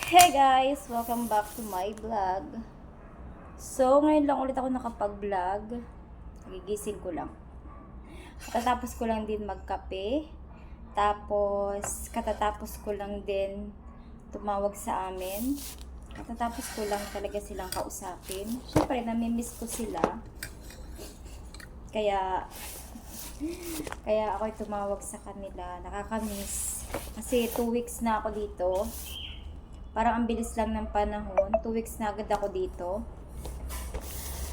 Hey guys! Welcome back to my vlog. So, ngayon lang ulit ako nakapag-vlog. Nagigising ko lang. Katatapos ko lang din magkape. Tapos, katatapos ko lang din tumawag sa amin. Katatapos ko lang talaga silang kausapin. Siyempre, namimiss ko sila. Kaya ako'y tumawag sa kanila. Nakakamiss. Kasi 2 weeks na ako dito. Parang ang bilis lang ng panahon. 2 weeks na agad ako dito.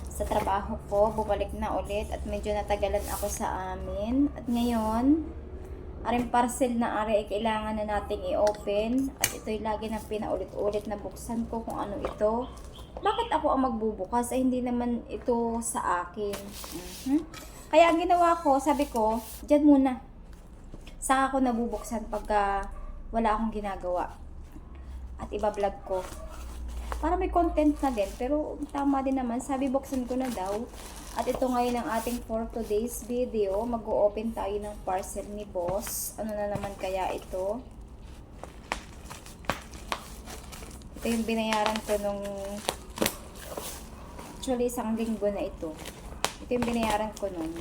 Sa trabaho ko, bumalik na ulit at medyo natagalan ako sa amin. At ngayon, aring parcel na ay kailangan na nating i-open. At ito'y lagi na pinaulit-ulit na buksan ko kung ano ito. Bakit ako ang magbubukas? Ay hindi naman ito sa akin. Kaya ang ginawa ko, sabi ko, dyan muna. Saka ako nabubuksan pagka wala akong ginagawa. At iba-vlog ko. Para may content na din. Pero tama din naman. Sabi buksan ko na daw. At ito ngayon ang ating for today's video. Mag-o-open tayo ng parcel ni boss. Ano na naman kaya ito? Ito yung binayaran ko nung actually isang linggo na ito. Ito yung binayaran ko nun.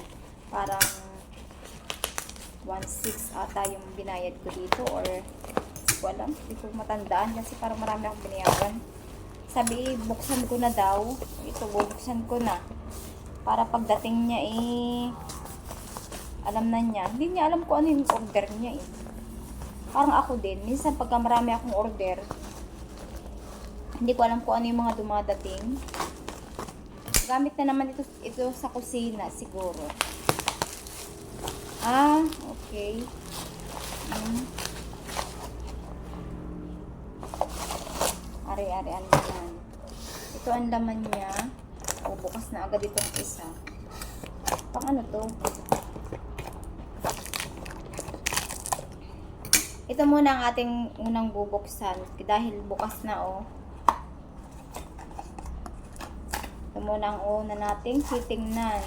Parang 1.6 ata yung binayad ko dito or ko alam, hindi ko matandaan kasi parang marami akong binayaran. Sabi, buksan ko na daw. Ito, bubuksan ko na. Para pagdating niya alam na niya. Hindi niya alam kung ano yung order niya Parang ako din. Minsan pagka marami akong order, hindi ko alam kung ano yung mga dumadating. Gamit na naman ito sa kusina siguro. Okay. Ari-ari ang laman. Ito ang laman niya. Bukas na agad itong isa. Pang ano to? Ito muna ang ating unang bubuksan. Dahil bukas na Ito muna ang una nating titingnan.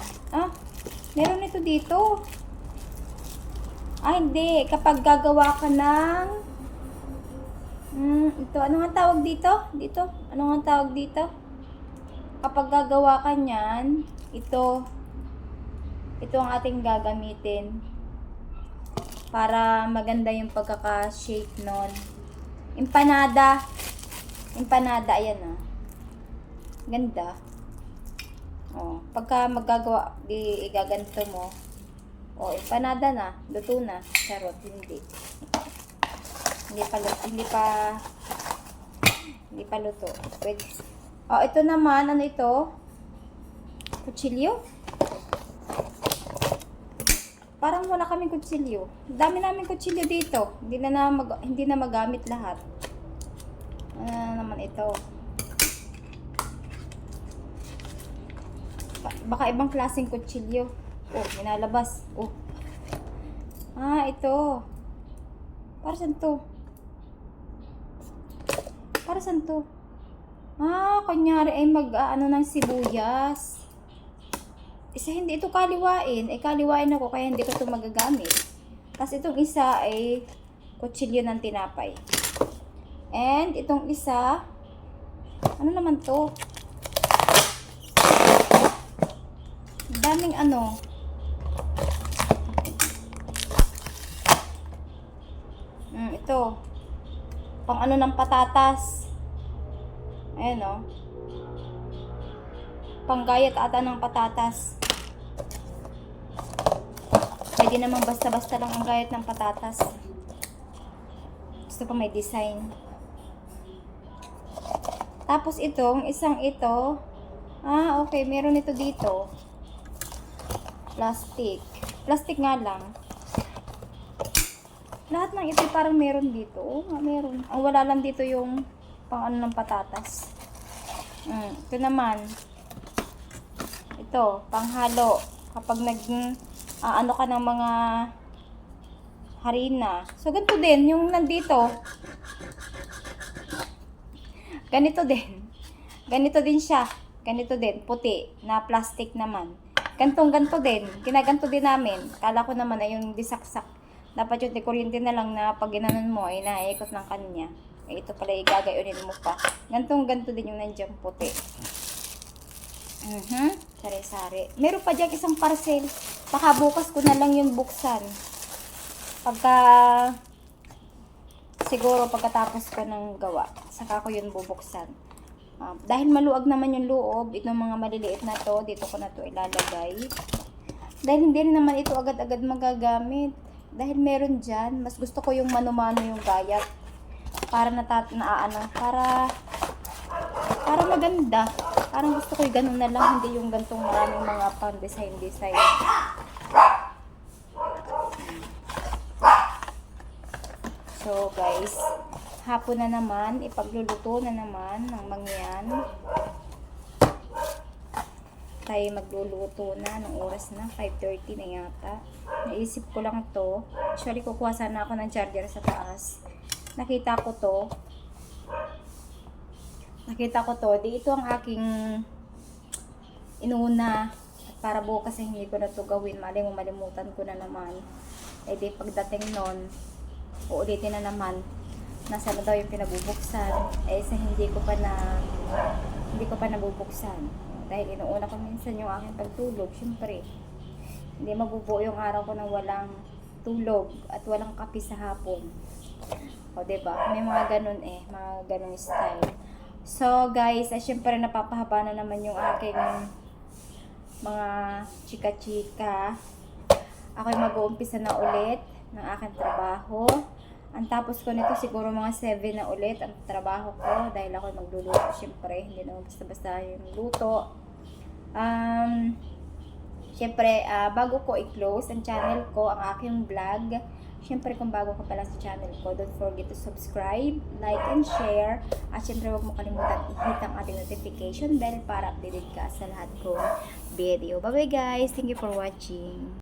Meron ito dito. Hindi. Kapag gagawa ka ng ito, ano nga tawag dito? Ano nga tawag dito? Kapag gagawa ka niyan, ito ang ating gagamitin para maganda yung pagkaka-shape nun. Empanada, ayan Ganda. Pagka magagawa, igaganto mo. Empanada na, luto na. Charot, hindi. Hindi pa luto. Pwede. Ito naman, ano ito? Kutsilyo? Parang wala kaming kutsilyo. Dami namin kutsilyo dito. Hindi na magamit lahat. Ano naman ito? Baka ibang klaseng kutsilyo. Minalabas. Ito. Para saan to? Kunyari ay mag-ano ng sibuyas. Isa hindi ito kaliwain. Kaliwain ako kaya hindi ko ito magagamit. Tapos itong isa ay kutsilyo ng tinapay. And itong isa, ano naman to? Daming ito. Pang ano ng patatas. Ayan Panggayat ata ng patatas. Pwede namang basta-basta lang ang gayat ng patatas. Gusto pa may design. Tapos itong isang ito. Okay. Meron ito dito. Plastic nga lang. Lahat ng ito parang meron dito. Meron. Ang wala lang dito yung pang ano ng patatas. Ito naman. Ito, panghalo. Kapag ano ka ng mga harina. So, ganito din. Yung nandito. Ganito din. Ganito din siya. Ganito din. Puti. Na plastic naman. Ganto din. Ginaganto din namin. Kala ko naman ay yung disaksak. Dapat yung kuryente na lang na pag ginanon mo ay naiikot ng kanya. Ito pala igagayunin mo pa. Ganto din yung nandiyan puti. Sari-sari. Meron pa dyan isang parcel. Baka bukas ko na lang yun buksan. Siguro pagkatapos ko ng gawa, saka ko yun bubuksan. Dahil maluwag naman yung loob, itong mga maliliit na to, dito ko na to ilalagay. Dahil hindi rin naman ito agad-agad magagamit. Dahil meron dyan, mas gusto ko yung mano-mano yung gayat. Para para maganda. Parang gusto ko yung ganun na lang, hindi yung gantong maraming mga pang-design. So guys, hapon na naman, ipagluluto na naman ng mangyan. Tayo magluluto na ng oras na 5:30 na yata. Naisip ko lang to. Actually kukuha sana ako ng charger sa taas. Nakita ko to. Di ito ang aking inuna. At para bukas hindi ko na to gawin. Malimutan ko na naman. Eh di pagdating nun, uulitin na naman. Nasa na daw yung pinabubuksan. Eh sa hindi ko pa nabubuksan. Dahil inuuna ko minsan yung aking pagtulog. Siyempre, hindi mabubuo yung araw ko ng walang tulog at walang kape sa hapon. O diba? May mga ganun style. So guys, syempre napapahaba na naman yung aking mga chika-chika. Ako'y mag-uumpisa na ulit ng aking trabaho. Ang tapos ko nito siguro mga 7 na ulit ang trabaho ko dahil ako'y magluluto. Syempre, hindi naman basta-basta yung luto. Syempre, bago ko i-close ang channel ko, ang aking vlog, syempre kung bago ka pala sa channel ko, don't forget to subscribe, like, and share. At syempre, huwag mo kalimutan i-hit ang ating notification bell para updated ka sa lahat kong video. Bye-bye guys! Thank you for watching!